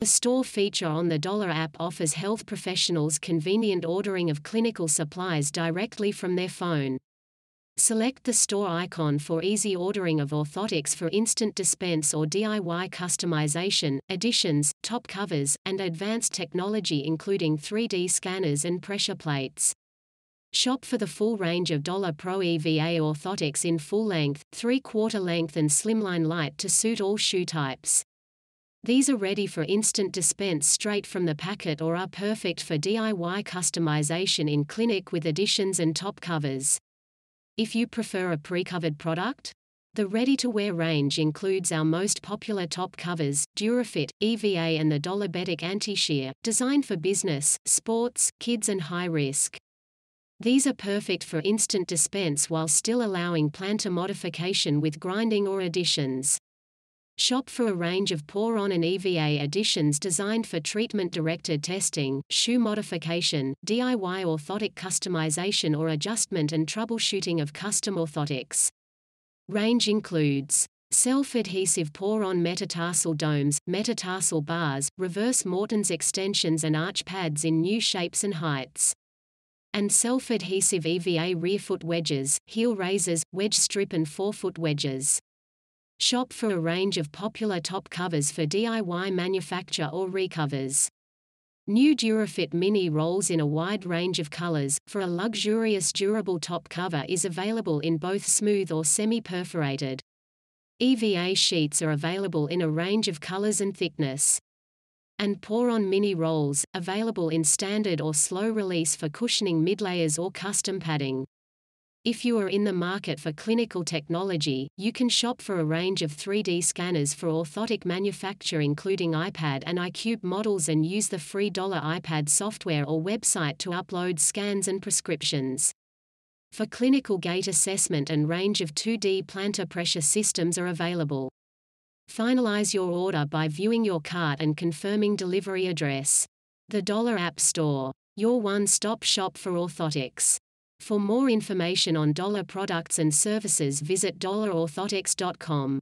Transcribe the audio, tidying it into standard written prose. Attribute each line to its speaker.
Speaker 1: The store feature on the DOLA app offers health professionals convenient ordering of clinical supplies directly from their phone. Select the store icon for easy ordering of orthotics for instant dispense or DIY customization, additions, top covers, and advanced technology including 3D scanners and pressure plates. Shop for the full range of DOLA Pro EVA orthotics in full length, 3/4 length and slimline light to suit all shoe types. These are ready for instant dispense straight from the packet or are perfect for DIY customization in clinic with additions and top covers. If you prefer a pre-covered product, the ready-to-wear range includes our most popular top covers, Durafit, EVA and the DOLA Anti-Shear, designed for business, sports, kids and high risk. These are perfect for instant dispense while still allowing plantar modification with grinding or additions. Shop for a range of Poron and EVA additions designed for treatment-directed testing, shoe modification, DIY orthotic customization or adjustment and troubleshooting of custom orthotics. Range includes self-adhesive Poron metatarsal domes, metatarsal bars, reverse Morton's extensions and arch pads in new shapes and heights. And self-adhesive EVA rearfoot wedges, heel raisers, wedge strip and forefoot wedges. Shop for a range of popular top covers for DIY manufacture or recovers. New Durafit mini rolls in a wide range of colors, for a luxurious durable top cover is available in both smooth or semi-perforated. EVA sheets are available in a range of colors and thickness. And Poron mini rolls, available in standard or slow release for cushioning midlayers or custom padding. If you are in the market for clinical technology, you can shop for a range of 3D scanners for orthotic manufacture including iPad and iCube models and use the free DOLA iPad software or website to upload scans and prescriptions. For clinical gait assessment and range of 2D plantar pressure systems are available. Finalize your order by viewing your cart and confirming delivery address. The DOLA App Store, your one-stop shop for orthotics. For more information on DOLA products and services visit dolaorthotics.com.